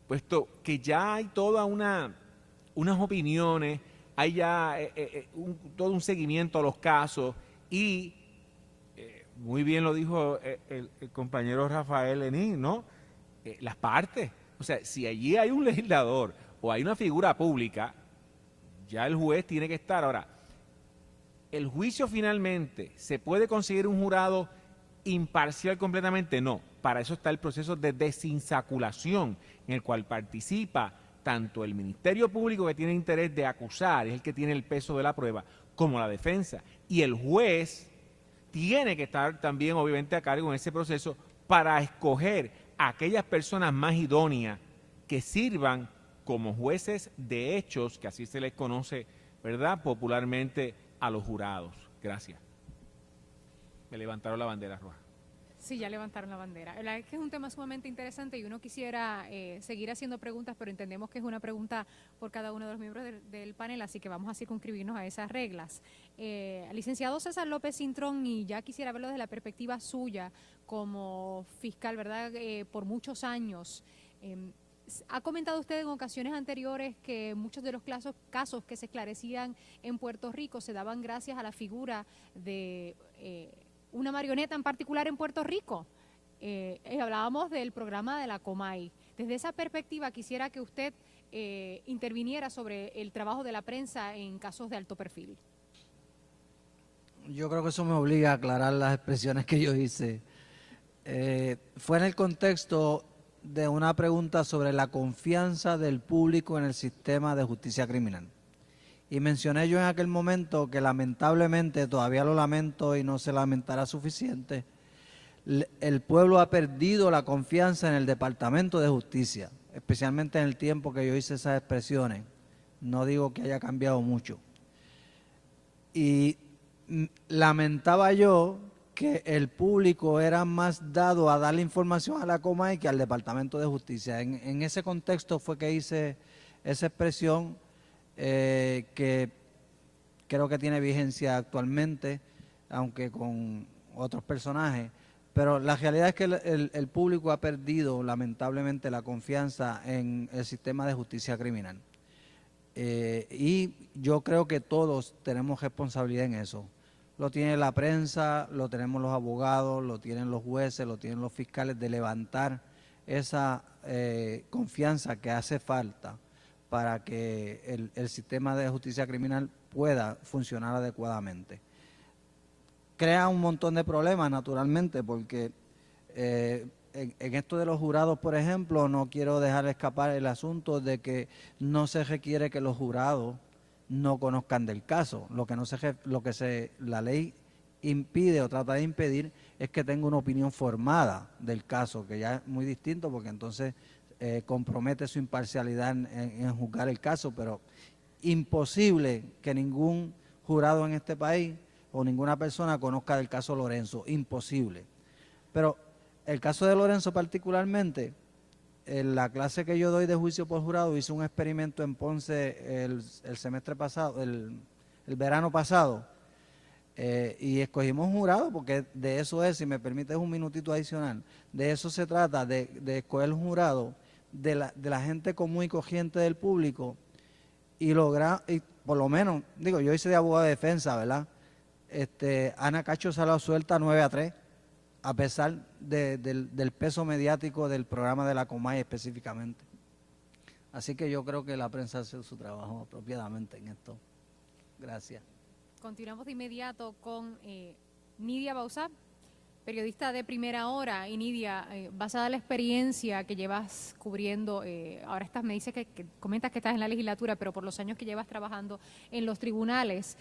puesto que ya hay toda unas opiniones, hay ya todo un seguimiento a los casos y muy bien lo dijo el compañero Rafael Lenín, ¿no? Las partes. O sea, si allí hay un legislador o hay una figura pública, ya el juez tiene que estar. Ahora, ¿el juicio finalmente se puede conseguir un jurado imparcial completamente? No. Para eso está el proceso de desinsaculación, en el cual participa tanto el Ministerio Público, que tiene interés de acusar, es el que tiene el peso de la prueba, como la defensa. Y el juez tiene que estar también, obviamente, a cargo en ese proceso para escoger a aquellas personas más idóneas que sirvan como jueces de hechos, que así se les conoce, ¿verdad?, popularmente a los jurados. Gracias. Me levantaron la bandera roja. Sí, ya levantaron la bandera. La verdad es que es un tema sumamente interesante y uno quisiera seguir haciendo preguntas, pero entendemos que es una pregunta por cada uno de los miembros del panel, así que vamos a circunscribirnos a esas reglas. Licenciado César López Cintrón, y ya quisiera verlo desde la perspectiva suya como fiscal, ¿verdad?, por muchos años. Ha comentado usted en ocasiones anteriores que muchos de los casos que se esclarecían en Puerto Rico se daban gracias a la figura de una marioneta en particular en Puerto Rico. Hablábamos del programa de la Comay. Desde esa perspectiva quisiera que usted interviniera sobre el trabajo de la prensa en casos de alto perfil. Yo creo que eso me obliga a aclarar las expresiones que yo hice. Fue en el contexto de una pregunta sobre la confianza del público en el sistema de justicia criminal. Y mencioné yo en aquel momento que lamentablemente, todavía lo lamento y no se lamentará suficiente, el pueblo ha perdido la confianza en el Departamento de Justicia, especialmente en el tiempo que yo hice esas expresiones. No digo que haya cambiado mucho. Y lamentaba yo que el público era más dado a darle información a la Comay que al Departamento de Justicia. En ese contexto fue que hice esa expresión que creo que tiene vigencia actualmente, aunque con otros personajes, pero la realidad es que el público ha perdido lamentablemente la confianza en el sistema de justicia criminal. Y yo creo que todos tenemos responsabilidad en eso. Lo tiene la prensa, lo tenemos los abogados, lo tienen los jueces, lo tienen los fiscales, de levantar esa confianza que hace falta para que el sistema de justicia criminal pueda funcionar adecuadamente. Crea un montón de problemas, naturalmente, porque en esto de los jurados, por ejemplo, no quiero dejar escapar el asunto de que no se requiere que los jurados no conozcan del caso. La ley impide o trata de impedir es que tenga una opinión formada del caso, que ya es muy distinto porque entonces compromete su imparcialidad en juzgar el caso, pero imposible que ningún jurado en este país o ninguna persona conozca del caso Lorenzo, imposible. Pero el caso de Lorenzo particularmente, en la clase que yo doy de juicio por jurado, hice un experimento en Ponce el semestre pasado, el verano pasado, y escogimos un jurado porque de eso es, si me permites un minutito adicional, de eso se trata, de escoger un jurado de la gente común y corriente del público y lograr, y por lo menos, digo, yo hice de abogado de defensa, ¿verdad? Ana Cacho salió suelta 9-3, a pesar del peso mediático del programa de la Comay específicamente. Así que yo creo que la prensa hace su trabajo apropiadamente en esto. Gracias. Continuamos de inmediato con Nidia Bauzá, periodista de Primera Hora. Y Nidia, basada en la experiencia que llevas cubriendo, ahora me dices que comentas que estás en la legislatura, pero por los años que llevas trabajando en los tribunales,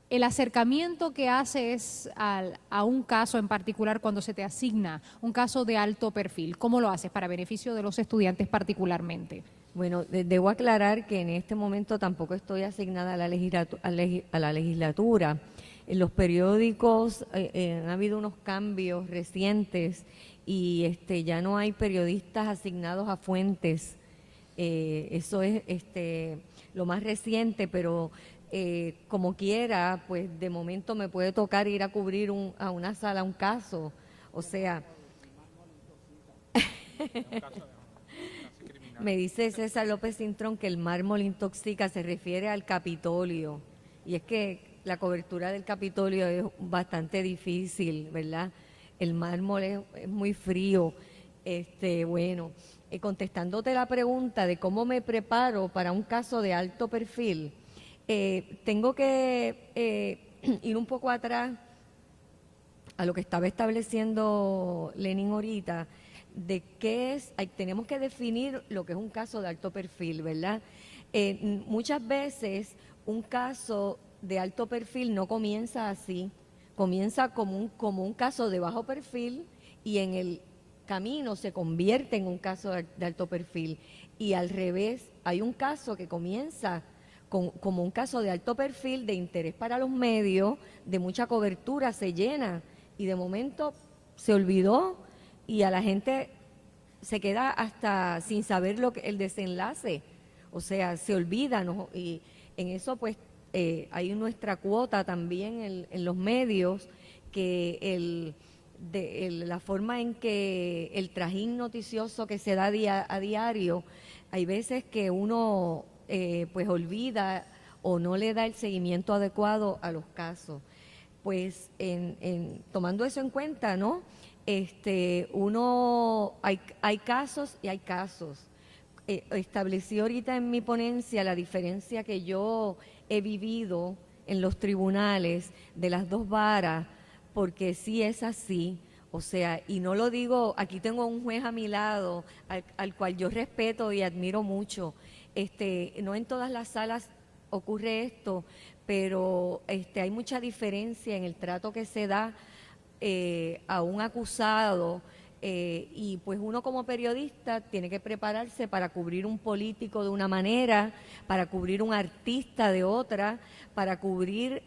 el acercamiento que haces a un caso en particular cuando se te asigna un caso de alto perfil, ¿cómo lo haces para beneficio de los estudiantes particularmente? Bueno, debo aclarar que en este momento tampoco estoy asignada a la legislatura. En los periódicos han habido unos cambios recientes y ya no hay periodistas asignados a fuentes. Eso es lo más reciente, pero como quiera, pues de momento me puede tocar ir a cubrir a una sala un caso. O sea, me dice César López Cintrón que el mármol intoxica, se refiere al Capitolio. Y es que la cobertura del Capitolio es bastante difícil, ¿verdad? El mármol es muy frío. Bueno, contestándote la pregunta de cómo me preparo para un caso de alto perfil, tengo que ir un poco atrás a lo que estaba estableciendo Lenin ahorita, de qué es, tenemos que definir lo que es un caso de alto perfil, ¿verdad? Muchas veces un caso de alto perfil no comienza así, comienza como un caso de bajo perfil y en el camino se convierte en un caso de alto perfil. Y al revés, hay un caso que comienza como un caso de alto perfil, de interés para los medios, de mucha cobertura, se llena y de momento se olvidó y a la gente se queda hasta sin saber el desenlace, o sea, se olvida, ¿no? Y en eso pues hay nuestra cuota también en los medios, que la forma en que el trajín noticioso que se da a diario, hay veces que uno pues olvida o no le da el seguimiento adecuado a los casos. Pues tomando eso en cuenta, ¿no? Hay casos y hay casos. Establecí ahorita en mi ponencia la diferencia que yo he vivido en los tribunales de las dos varas, porque sí es así. O sea, y no lo digo, aquí tengo un juez a mi lado, al cual yo respeto y admiro mucho. No en todas las salas ocurre esto, pero hay mucha diferencia en el trato que se da a un acusado, y pues uno como periodista tiene que prepararse para cubrir un político de una manera, para cubrir un artista de otra, para cubrir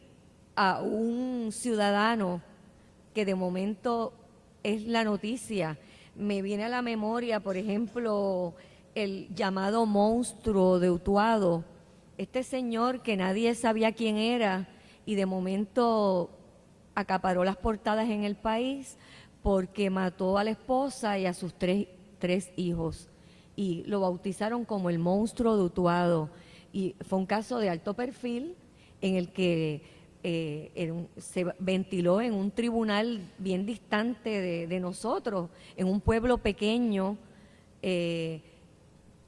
a un ciudadano que de momento es la noticia. Me viene a la memoria, por ejemplo, el llamado monstruo de Utuado, este señor que nadie sabía quién era y de momento acaparó las portadas en el país porque mató a la esposa y a sus tres hijos y lo bautizaron como el monstruo de Utuado, y fue un caso de alto perfil en el que se ventiló en un tribunal bien distante de nosotros, en un pueblo pequeño,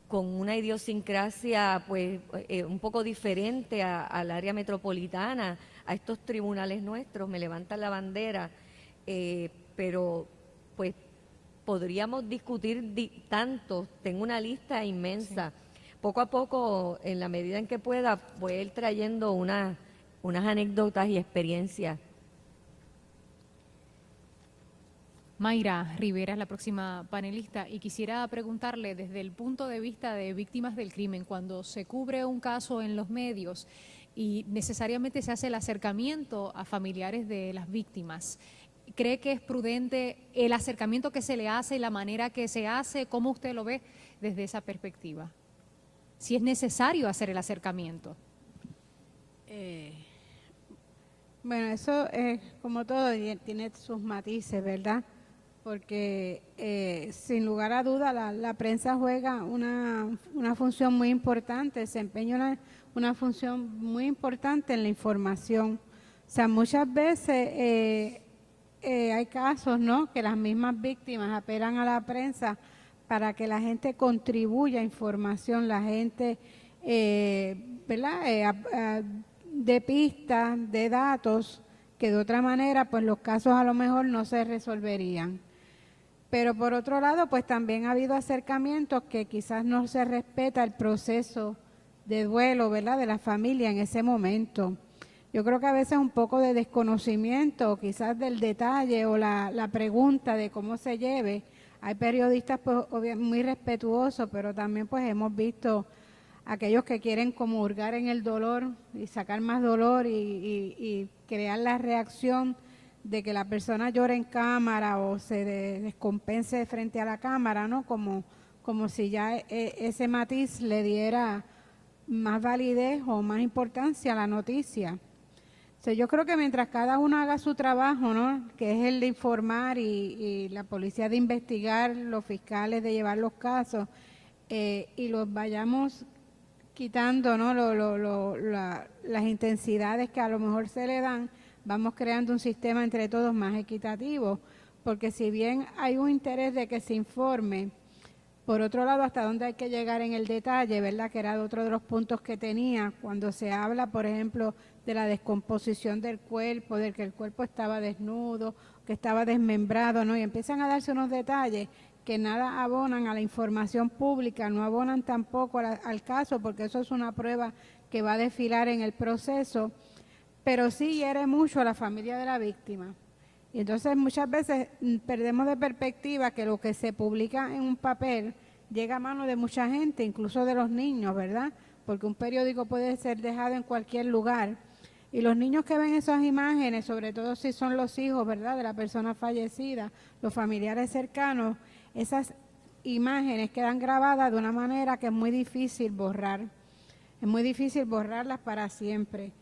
con una idiosincrasia pues un poco diferente al área metropolitana, a estos tribunales nuestros. Me levantan la bandera, pero pues podríamos discutir tanto, tengo una lista inmensa. Sí. Poco a poco, en la medida en que pueda, voy a ir trayendo unas anécdotas y experiencias. Mayra Rivera es la próxima panelista y quisiera preguntarle desde el punto de vista de víctimas del crimen, cuando se cubre un caso en los medios y necesariamente se hace el acercamiento a familiares de las víctimas, ¿Cree que es prudente el acercamiento que se le hace y la manera que se hace? ¿Cómo usted lo ve desde esa perspectiva? Si es necesario hacer el acercamiento. Bueno, eso es como todo, tiene sus matices, ¿verdad? Porque sin lugar a duda la prensa juega una función muy importante, desempeña una función muy importante en la información. O sea, muchas veces hay casos, ¿no?, que las mismas víctimas apelan a la prensa para que la gente contribuya a información, la gente, ¿verdad?, de pistas, de datos, que de otra manera pues los casos a lo mejor no se resolverían. Pero por otro lado, pues también ha habido acercamientos que quizás no se respeta el proceso de duelo, ¿verdad?, de la familia en ese momento. Yo creo que a veces un poco de desconocimiento, quizás del detalle o la pregunta de cómo se lleve. Hay periodistas pues muy respetuosos, pero también pues hemos visto aquellos que quieren como hurgar en el dolor y sacar más dolor y crear la reacción de que la persona llore en cámara o se descompense frente a la cámara, ¿no? Como si ya ese matiz le diera más validez o más importancia a la noticia. O sea, yo creo que mientras cada uno haga su trabajo, ¿no?, que es el de informar y la policía de investigar, los fiscales de llevar los casos, y los vayamos quitando, ¿no?, las intensidades que a lo mejor se le dan, vamos creando un sistema entre todos más equitativo, porque si bien hay un interés de que se informe, por otro lado, hasta dónde hay que llegar en el detalle, ¿verdad?, que era otro de los puntos que tenía, cuando se habla, por ejemplo, de la descomposición del cuerpo, de que el cuerpo estaba desnudo, que estaba desmembrado, ¿no?, y empiezan a darse unos detalles que nada abonan a la información pública, no abonan tampoco al caso, porque eso es una prueba que va a desfilar en el proceso, pero sí hiere mucho a la familia de la víctima. Y entonces muchas veces perdemos de perspectiva que lo que se publica en un papel llega a manos de mucha gente, incluso de los niños, ¿verdad? Porque un periódico puede ser dejado en cualquier lugar. Y los niños que ven esas imágenes, sobre todo si son los hijos, ¿verdad?, de la persona fallecida, los familiares cercanos, esas imágenes quedan grabadas de una manera que es muy difícil borrar. Es muy difícil borrarlas para siempre.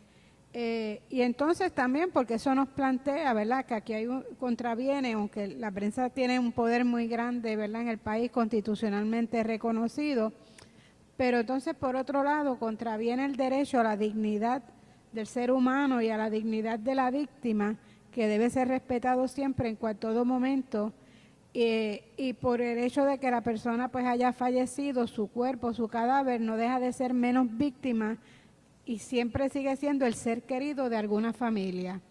Y entonces también, porque eso nos plantea, ¿verdad?, que aquí contraviene, aunque la prensa tiene un poder muy grande, ¿verdad?, en el país constitucionalmente reconocido, pero entonces por otro lado contraviene el derecho a la dignidad del ser humano y a la dignidad de la víctima, que debe ser respetado siempre en todo momento, y por el hecho de que la persona pues haya fallecido, su cuerpo, su cadáver no deja de ser menos víctima y siempre sigue siendo el ser querido de alguna familia.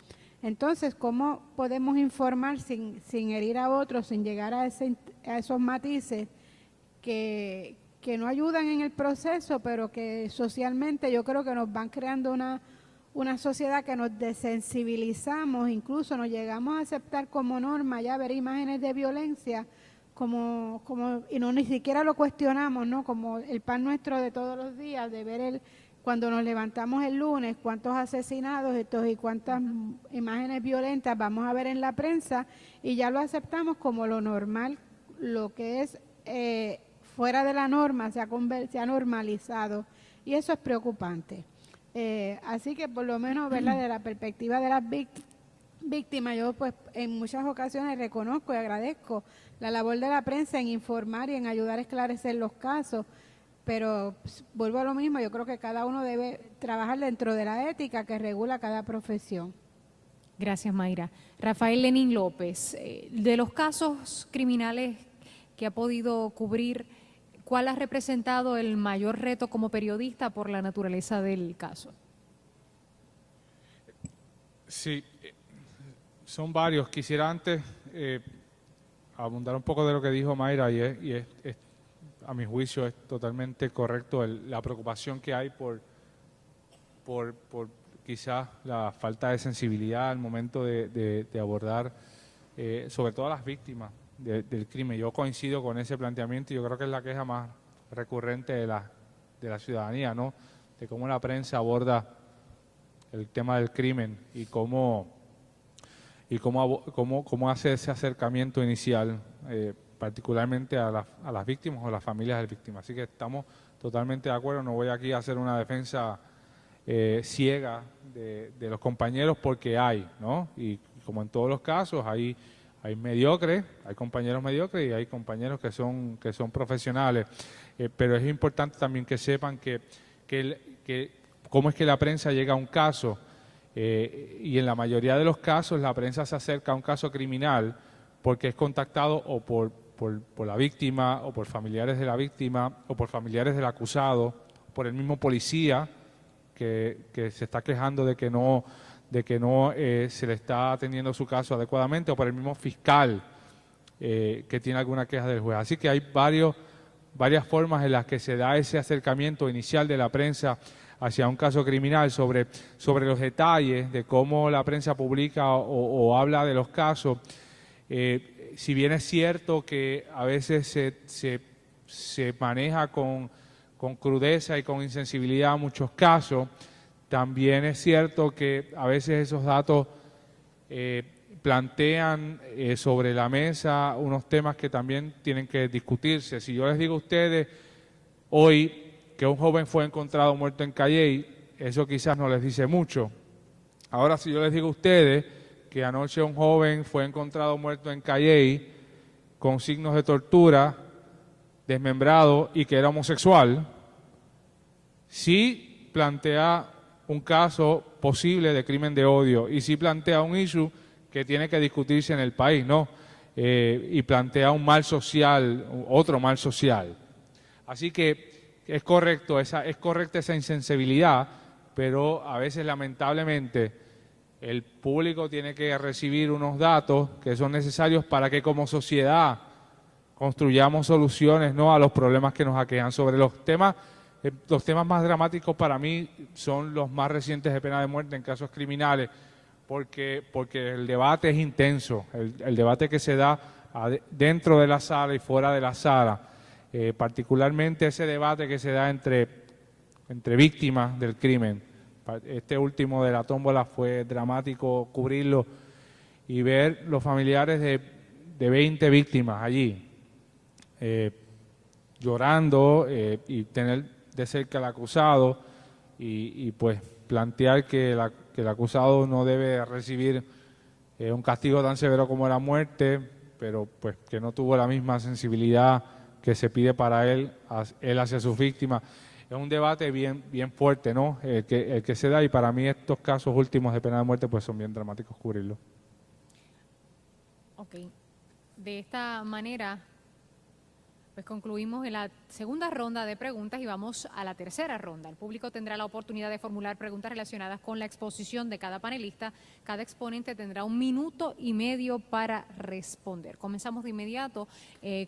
Entonces, ¿cómo podemos informar sin herir a otros, sin llegar a esos matices que no ayudan en el proceso, pero que socialmente yo creo que nos van creando una sociedad que nos desensibilizamos, incluso nos llegamos a aceptar como norma ya ver imágenes de violencia y no ni siquiera lo cuestionamos, ¿no?, como el pan nuestro de todos los días, de ver cuando nos levantamos el lunes, cuántos asesinados y cuántas imágenes violentas vamos a ver en la prensa, y ya lo aceptamos como lo normal, lo que es fuera de la norma se ha normalizado, y eso es preocupante. Así que por lo menos, ¿verdad?, de la perspectiva de las víctimas, yo pues en muchas ocasiones reconozco y agradezco la labor de la prensa en informar y en ayudar a esclarecer los casos, pero pues, vuelvo a lo mismo, yo creo que cada uno debe trabajar dentro de la ética que regula cada profesión. Gracias, Mayra. Rafael Lenín López, de los casos criminales que ha podido cubrir, ¿cuál ha representado el mayor reto como periodista por la naturaleza del caso? Sí, son varios. Quisiera antes abundar un poco de lo que dijo Mayra y a mi juicio es totalmente correcto la preocupación que hay por quizás la falta de sensibilidad al momento de abordar sobre todo a las víctimas del crimen. Yo coincido con ese planteamiento y yo creo que es la queja más recurrente de la ciudadanía, ¿no?, de cómo la prensa aborda el tema del crimen y cómo y cómo hace ese acercamiento inicial, particularmente a las víctimas o las familias de las víctimas. Así que estamos totalmente de acuerdo, no voy aquí a hacer una defensa ciega de los compañeros porque hay, ¿no? Y como en todos los casos, hay mediocres, hay compañeros mediocres y hay compañeros que son profesionales. Pero es importante también que sepan que cómo es que la prensa llega a un caso. Y en la mayoría de los casos la prensa se acerca a un caso criminal porque es contactado o por la víctima o por familiares de la víctima o por familiares del acusado, por el mismo policía que se está quejando de que no se le está atendiendo su caso adecuadamente, o por el mismo fiscal que tiene alguna queja del juez. Así que hay varias formas en las que se da ese acercamiento inicial de la prensa hacia un caso criminal sobre los detalles de cómo la prensa publica o habla de los casos. Si bien es cierto que a veces se maneja con crudeza y con insensibilidad muchos casos, también es cierto que a veces esos datos plantean sobre la mesa unos temas que también tienen que discutirse. Si yo les digo a ustedes hoy que un joven fue encontrado muerto en Calley, eso quizás no les dice mucho. Ahora, si yo les digo a ustedes que anoche un joven fue encontrado muerto en Calley con signos de tortura, desmembrado y que era homosexual, sí plantea un caso posible de crimen de odio y sí plantea un issue que tiene que discutirse en el país, ¿no? Y plantea un mal social, otro mal social. Así que es correcta esa insensibilidad, pero a veces lamentablemente el público tiene que recibir unos datos que son necesarios para que como sociedad construyamos soluciones, ¿no?, a los problemas que nos aquejan. Sobre los temas más dramáticos para mí son los más recientes de pena de muerte en casos criminales, porque el debate es intenso, el debate que se da dentro de la sala y fuera de la sala, particularmente ese debate que se da entre víctimas del crimen. Este último de la tómbola fue dramático cubrirlo y ver los familiares de 20 víctimas allí llorando y tener de cerca al acusado y pues plantear que el acusado no debe recibir un castigo tan severo como la muerte, pero pues que no tuvo la misma sensibilidad que se pide para él hacia sus víctimas. Es un debate bien fuerte, ¿no?, el que se da, y para mí estos casos últimos de pena de muerte pues son bien dramáticos cubrirlos. Ok. De esta manera, pues concluimos en la segunda ronda de preguntas y vamos a la tercera ronda. El público tendrá la oportunidad de formular preguntas relacionadas con la exposición de cada panelista. Cada exponente tendrá 1 minuto y medio para responder. Comenzamos de inmediato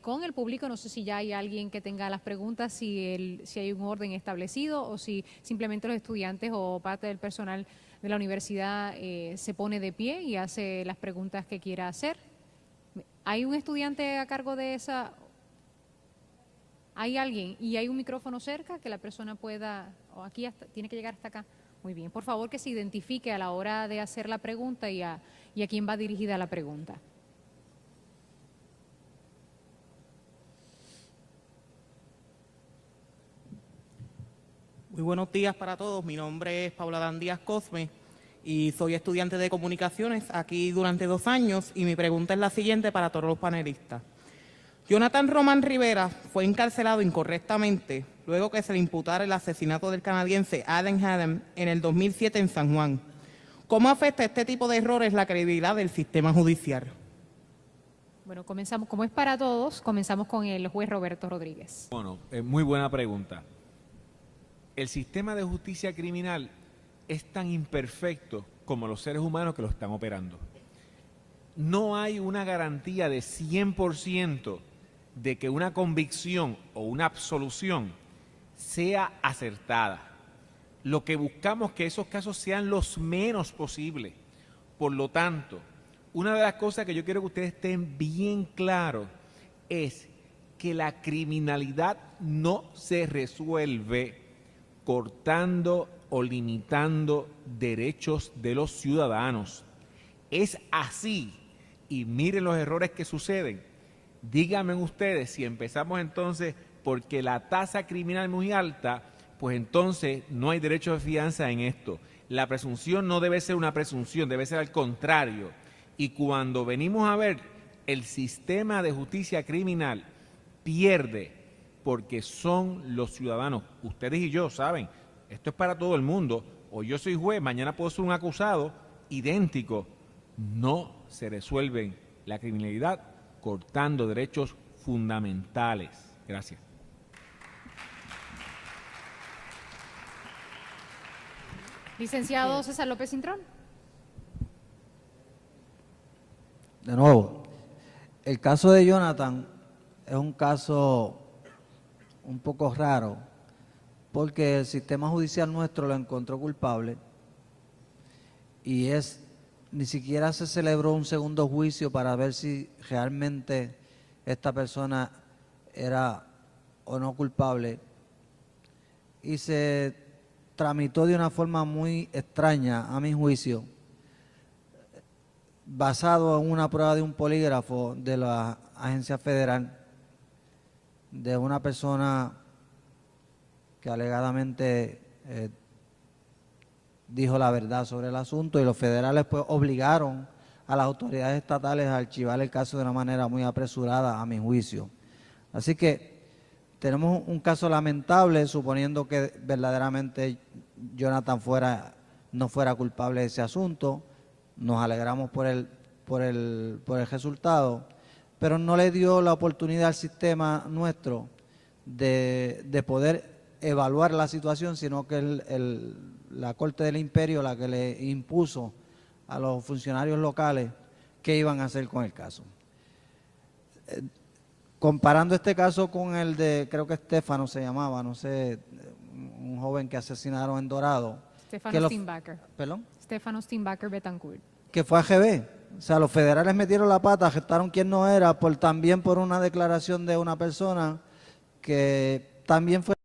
con el público. No sé si ya hay alguien que tenga las preguntas, si hay un orden establecido o si simplemente los estudiantes o parte del personal de la universidad se pone de pie y hace las preguntas que quiera hacer. ¿Hay un estudiante a cargo de esa? ¿Hay alguien? ¿Y hay un micrófono cerca que la persona pueda, o aquí tiene que llegar hasta acá? Muy bien, por favor que se identifique a la hora de hacer la pregunta y a quién va dirigida la pregunta. Muy buenos días para todos. Mi nombre es Paula Dan Díaz Cosme y soy estudiante de comunicaciones aquí durante 2 años, y mi pregunta es la siguiente para todos los panelistas. Jonathan Román Rivera fue encarcelado incorrectamente luego que se le imputara el asesinato del canadiense Adam Hadden en el 2007 en San Juan. ¿Cómo afecta este tipo de errores la credibilidad del sistema judicial? Bueno, comenzamos, como es para todos, comenzamos con el juez Roberto Rodríguez. Bueno, muy buena pregunta. El sistema de justicia criminal es tan imperfecto como los seres humanos que lo están operando. No hay una garantía de 100% de que una convicción o una absolución sea acertada. Lo que buscamos es que esos casos sean los menos posibles. Por lo tanto, una de las cosas que yo quiero que ustedes estén bien claros es que la criminalidad no se resuelve cortando o limitando derechos de los ciudadanos. es así, y miren los errores que suceden, díganme ustedes si empezamos entonces porque la tasa criminal es muy alta, pues entonces no hay derecho de fianza en esto. La presunción no debe ser una presunción, debe ser al contrario. Y cuando venimos a ver, el sistema de justicia criminal pierde porque son los ciudadanos, ustedes y yo, ¿saben? Esto es para todo el mundo. Hoy yo soy juez, mañana puedo ser un acusado idéntico. No se resuelven la criminalidad cortando derechos fundamentales. Gracias. Licenciado César López Cintrón. De nuevo, el caso de Jonathan es un caso un poco raro porque el sistema judicial nuestro lo encontró culpable y ni siquiera se celebró un segundo juicio para ver si realmente esta persona era o no culpable y se tramitó de una forma muy extraña, a mi juicio, basado en una prueba de un polígrafo de la agencia federal de una persona que alegadamente dijo la verdad sobre el asunto, y los federales pues obligaron a las autoridades estatales a archivar el caso de una manera muy apresurada, a mi juicio. Así que tenemos un caso lamentable, suponiendo que verdaderamente Jonathan no fuera culpable de ese asunto. Nos alegramos por el resultado, pero no le dio la oportunidad al sistema nuestro de poder evaluar la situación, sino que la Corte del Imperio la que le impuso a los funcionarios locales qué iban a hacer con el caso. Comparando este caso con el de, creo que Estefano se llamaba, no sé, un joven que asesinaron en Dorado. Stefano Steinbacher. ¿Perdón? Stefano Steinbacher Betancourt. Que fue AGB. O sea, los federales metieron la pata, aceptaron quien no era, también por una declaración de una persona que también fue